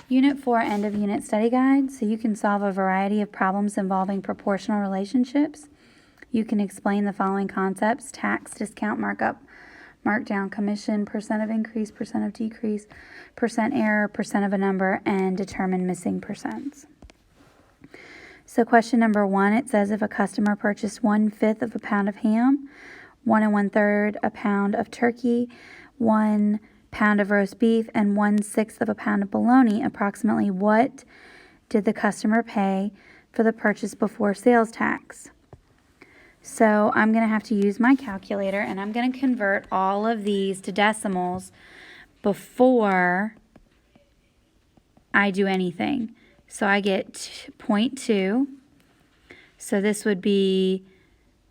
Unit 4 End of Unit Study Guide. So you can solve a variety of problems involving proportional relationships. You can explain the following concepts: tax, discount, markup, markdown, commission, percent of increase, percent of decrease, percent error, percent of a number, and determine missing percents. So question number 1, it says if a customer purchased 1/5 of a pound of ham, 1 1/3 a pound of turkey, 1 pound of roast beef, and 1/6 of a pound of bologna, approximately what did the customer pay for the purchase before sales tax? So I'm going to have to use my calculator, and I'm going to convert all of these to decimals before I do anything. So I get 0.2. So this would be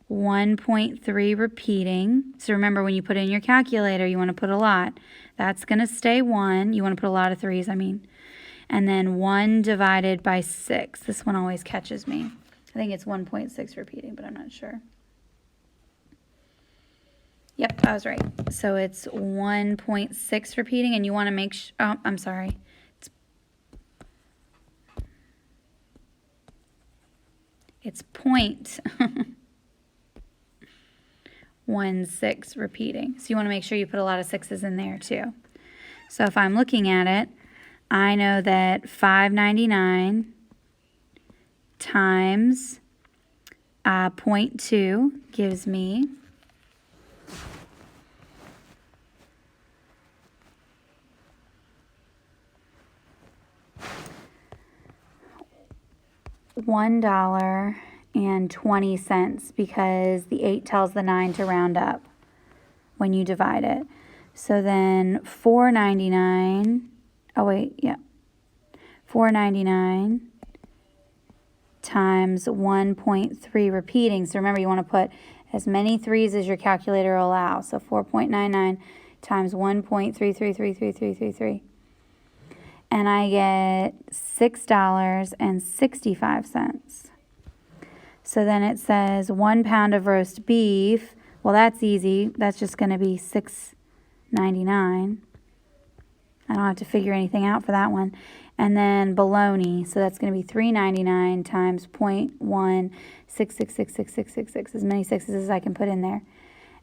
1.3 repeating. So remember, when you put in your calculator, you want to put a lot. That's going to stay 1. You want to put a lot of 3's, I mean. And then 1 divided by 6. This one always catches me. I think it's 1.6 repeating, but I'm not sure. Yep, I was right. So it's 1.6 repeating, and you want to make sure, oh, I'm sorry. It's 0.16 repeating. So you want to make sure you put a lot of 6's in there too. So if I'm looking at it, I know that $5.99 times 0.2 gives me $1.20, because the 8 tells the 9 to round up when you divide it. So then $4.99, oh wait, yeah, $4.99 times 1.3 repeating. So remember, you want to put as many 3's as your calculator will allow. So 4.99 times 1.333333. And I get $6.65. So then it says 1 pound of roast beef. Well, that's easy. That's just going to be $6.99. I don't have to figure anything out for that one. And then bologna. So that's going to be $3.99 times 0.1666666, as many 6's as I can put in there.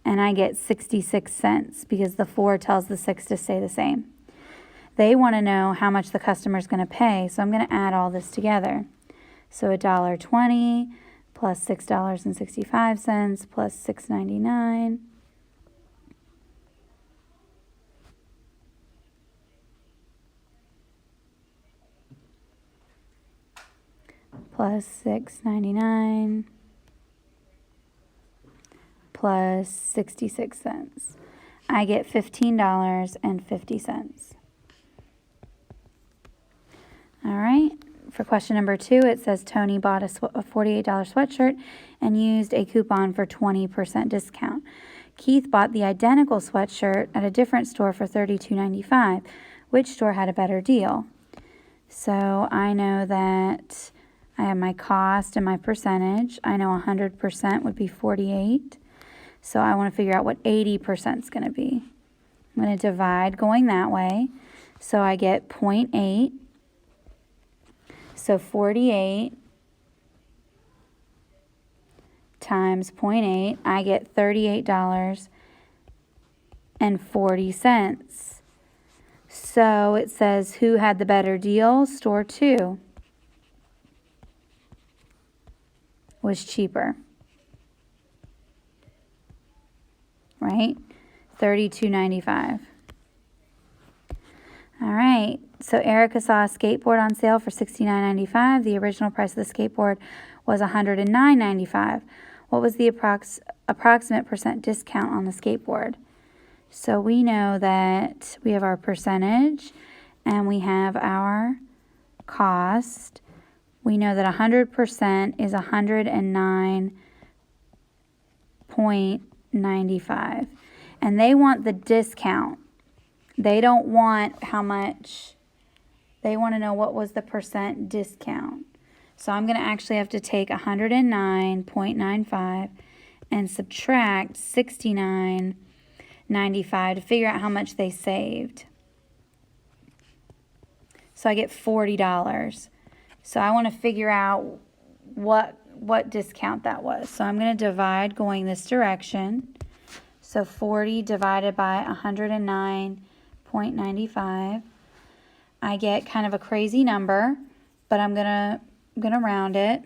And I get 66 cents because the 4 tells the 6 to stay the same. They want to know how much the customer is going to pay, so I'm going to add all this together. So $1.20 plus $6.65 plus $6.99 plus $6.99 plus 66 cents. I get $15.50. All right, for question number 2, it says Tony bought a $48 sweatshirt and used a coupon for 20% discount. Keith bought the identical sweatshirt at a different store for $32.95. Which store had a better deal? So I know that I have my cost and my percentage. I know 100% would be 48. So I want to figure out what 80% is going to be. I'm going to divide going that way. So I get 0.8. So 48 times 0.8, I get $38.40. So it says who had the better deal? Store 2 was cheaper, right? $32.95. All right. So Erica saw a skateboard on sale for $69.95. The original price of the skateboard was $109.95. What was the approximate percent discount on the skateboard? So we know that we have our percentage and we have our cost. We know that 100% is 109.95. And they want the discount. They don't want how much. They want to know what was the percent discount. So I'm going to actually have to take 109.95 and subtract 69.95 to figure out how much they saved. So I get $40. So I want to figure out what discount that was. So I'm going to divide going this direction. So 40 divided by 109.95. I get kind of a crazy number, but I'm gonna round it.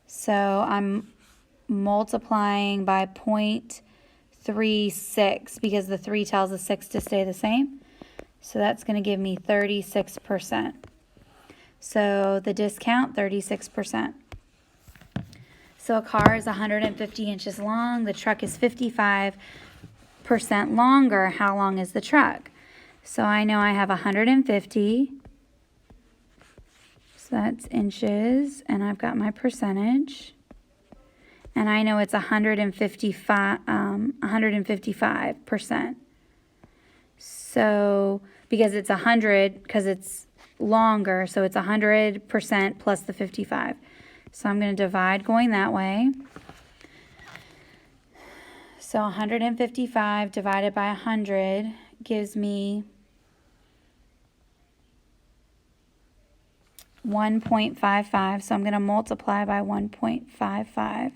So I'm multiplying by 0.36 because the 3 tells the 6 to stay the same. So that's going to give me 36%. So the discount, 36%. So a car is 150 inches long. The truck is 55% longer. How long is the truck? So I know I have 150. So that's inches. And I've got my percentage. And I know it's 155%. So because it's 100, because it's longer, so it's 100% plus the 55. So I'm going to divide going that way. So 155 divided by 100 gives me 1.55. So I'm going to multiply by 1.55.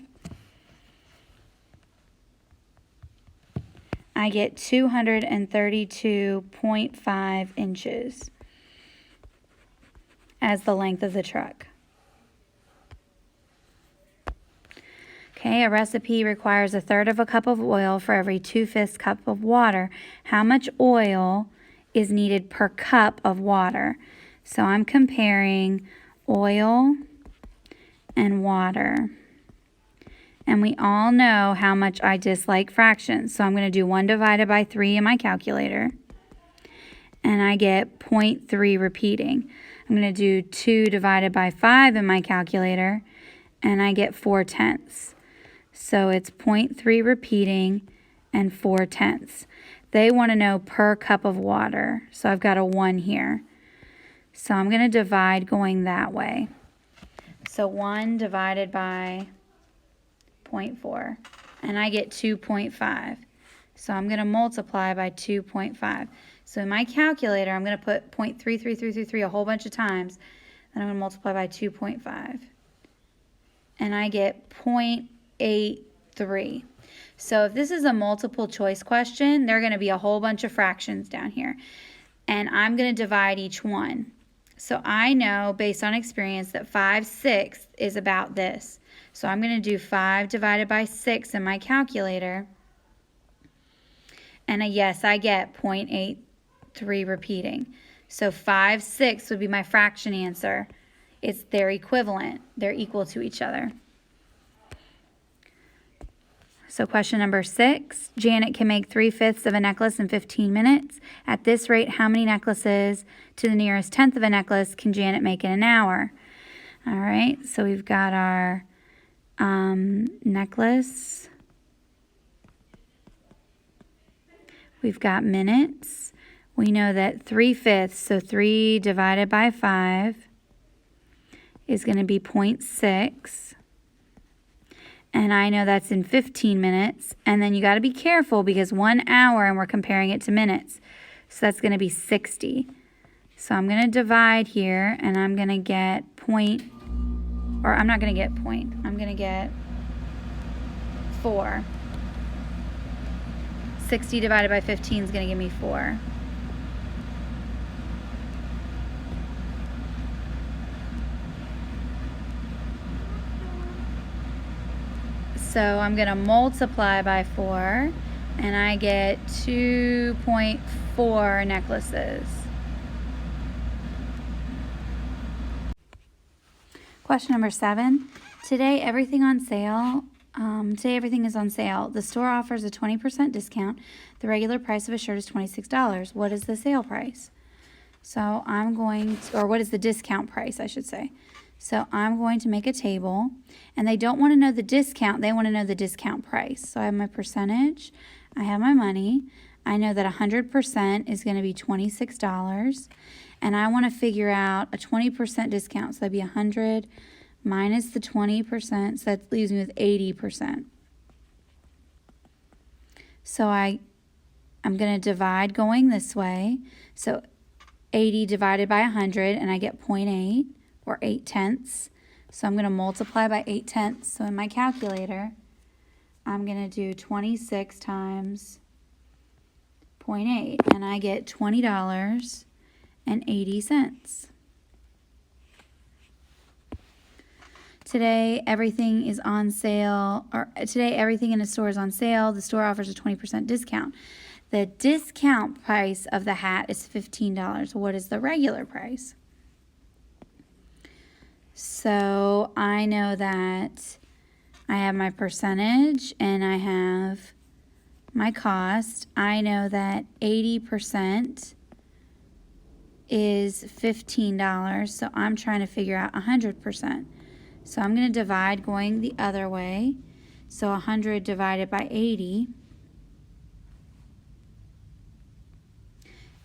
I get 232.5 inches as the length of the truck. Okay, a recipe requires 1/3 of a cup of oil for every 2/5 cup of water. How much oil is needed per cup of water? So I'm comparing oil and water. And we all know how much I dislike fractions. So I'm going to do 1 divided by 3 in my calculator. And I get 0.3 repeating. I'm going to do 2 divided by 5 in my calculator. And I get 4/10. So it's 0.3 repeating and 4/10. They want to know per cup of water. So I've got a 1 here. So I'm going to divide going that way. So 1 divided by 0.4. And I get 2.5. So I'm going to multiply by 2.5. So in my calculator, I'm going to put 0.33333 a whole bunch of times. Then I'm going to multiply by 2.5. And I get 0.83. So if this is a multiple choice question, there are going to be a whole bunch of fractions down here. And I'm going to divide each one. So I know based on experience that 5/6 is about this. So I'm going to do 5 divided by 6 in my calculator. And yes, I get 0.83 repeating. So 5/6 would be my fraction answer. They're equivalent. They're equal to each other. So question number 6, Janet can make 3/5 of a necklace in 15 minutes. At this rate, how many necklaces to the nearest 1/10 of a necklace can Janet make in an hour? All right, so we've got our necklace. We've got minutes. We know that 3/5, so 3 divided by 5 is going to be 0.6. And I know that's in 15 minutes. And then you got to be careful because 1 hour and we're comparing it to minutes. So that's going to be 60. So I'm going to divide here and I'm going to get I'm not going to get point. I'm going to get 4. 60 divided by 15 is going to give me 4. So I'm going to multiply by 4, and I get 2.4 necklaces. Question number 7. Today everything is on sale. The store offers a 20% discount. The regular price of a shirt is $26. What is the sale price? So what is the discount price, I should say. So I'm going to make a table, and they don't want to know the discount, they want to know the discount price. So I have my percentage, I have my money, I know that 100% is going to be $26, and I want to figure out a 20% discount, so that'd be 100 minus the 20%, so that leaves me with 80%. So I'm going to divide going this way, so 80 divided by 100, and I get 0.8, or 8/10. So I'm going to multiply by 8/10. So in my calculator, I'm going to do 26 times 0.8, and I get $20.80. Today, everything is on sale, or today everything in a store is on sale. The store offers a 20% discount. The discount price of the hat is $15. What is the regular price? So I know that I have my percentage and I have my cost. I know that 80% is $15, so I'm trying to figure out 100%. So I'm going to divide going the other way. So 100 divided by 80,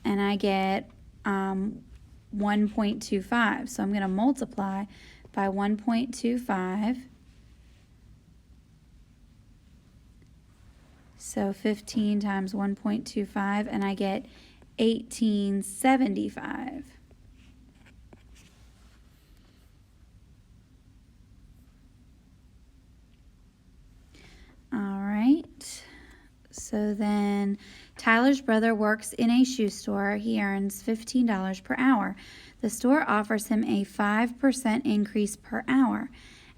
and I get 1.25. So I'm going to multiply by 1.25. So 15 times 1.25, and I get 1875. All right. So then Tyler's brother works in a shoe store. He earns $15 per hour. The store offers him a 5% increase per hour.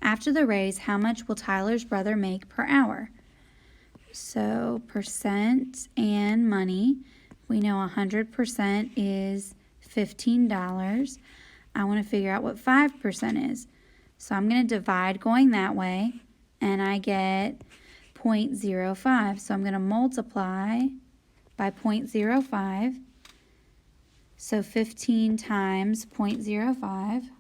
After the raise, how much will Tyler's brother make per hour? So percent and money. We know 100% is $15. I want to figure out what 5% is. So I'm going to divide going that way, and I get 0.05. So I'm going to multiply by 0.05. So 15 times 0.05.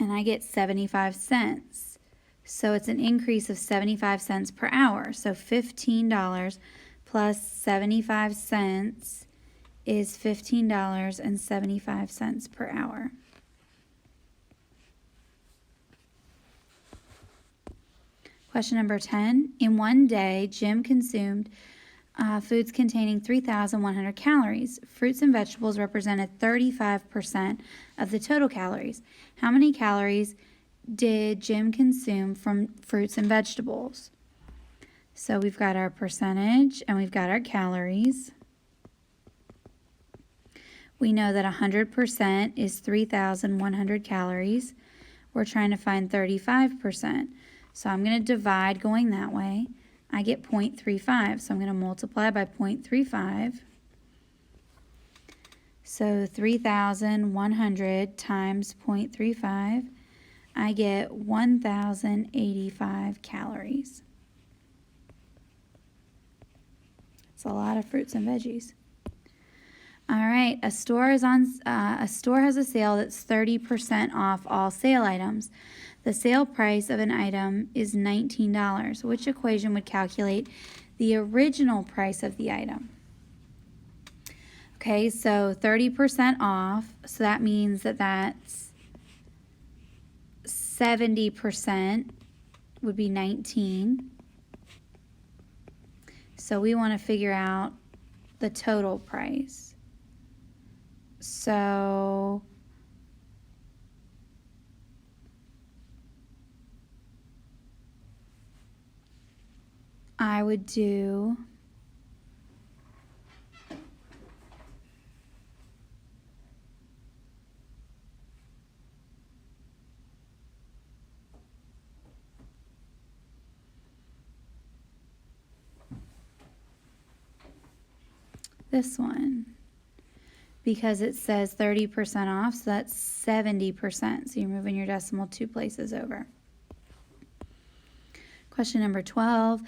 And I get 75 cents. So it's an increase of 75 cents per hour. So $15 plus 75 cents is $15.75 per hour. Question number 10. In one day, Jim consumed foods containing 3,100 calories. Fruits and vegetables represented 35% of the total calories. How many calories did Jim consume from fruits and vegetables? So we've got our percentage and we've got our calories. We know that 100% is 3,100 calories. We're trying to find 35%. So I'm going to divide going that way. I get 0.35, so I'm going to multiply by 0.35. So 3,100 times 0.35, I get 1,085 calories. It's a lot of fruits and veggies. All right, a store has a sale that's 30% off all sale items. The sale price of an item is $19. Which equation would calculate the original price of the item? Okay, so 30% off, so that means that that's 70% would be 19. So we want to figure out the total price. So I would do this one, because it says 30% off, so that's 70%. So you're moving your decimal 2 places over. Question number 12.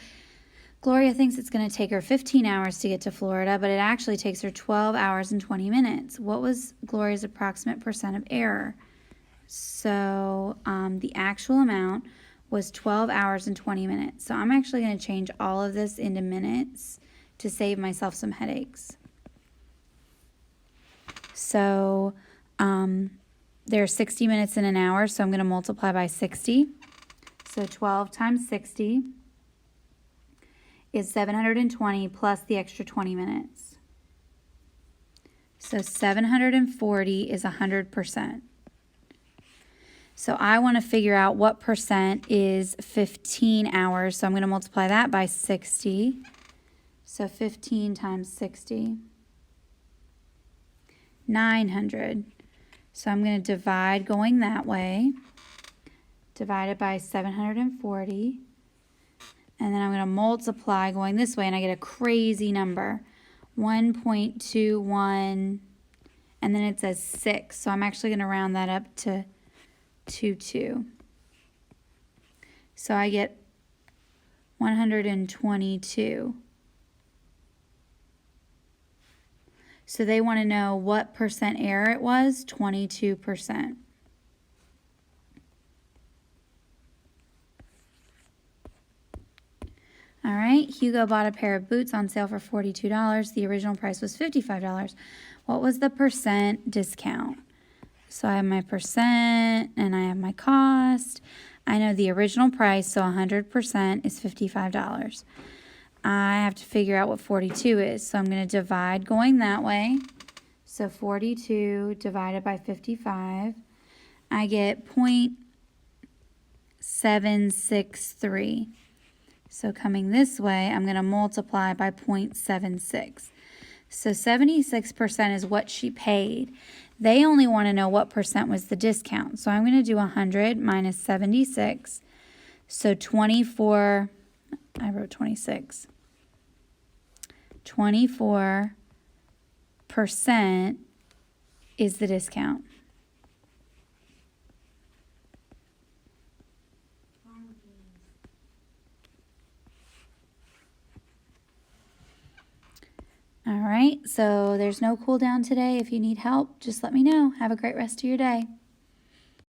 Gloria thinks it's going to take her 15 hours to get to Florida, but it actually takes her 12 hours and 20 minutes. What was Gloria's approximate percent of error? So the actual amount was 12 hours and 20 minutes. So I'm actually going to change all of this into minutes to save myself some headaches. So there are 60 minutes in an hour, so I'm going to multiply by 60. So 12 times 60 is 720 plus the extra 20 minutes. So 740 is 100%. So I want to figure out what percent is 15 hours. So I'm going to multiply that by 60. So 15 times 60. 900. So I'm going to divide going that way. Divide it by 740. And then I'm going to multiply going this way, and I get a crazy number. 1.21, and then it says 6. So I'm actually going to round that up to 22. So I get 122. So they want to know what percent error it was, 22%. All right, Hugo bought a pair of boots on sale for $42. The original price was $55. What was the percent discount? So I have my percent and I have my cost. I know the original price, so 100% is $55. I have to figure out what 42 is, so I'm going to divide going that way. So 42 divided by 55, I get 0.763. So coming this way, I'm going to multiply by 0.76. So 76% is what she paid. They only want to know what percent was the discount. So I'm going to do 100 minus 76. So 24, I wrote 26. 24% is the discount. All right, so there's no cool down today. If you need help, just let me know. Have a great rest of your day.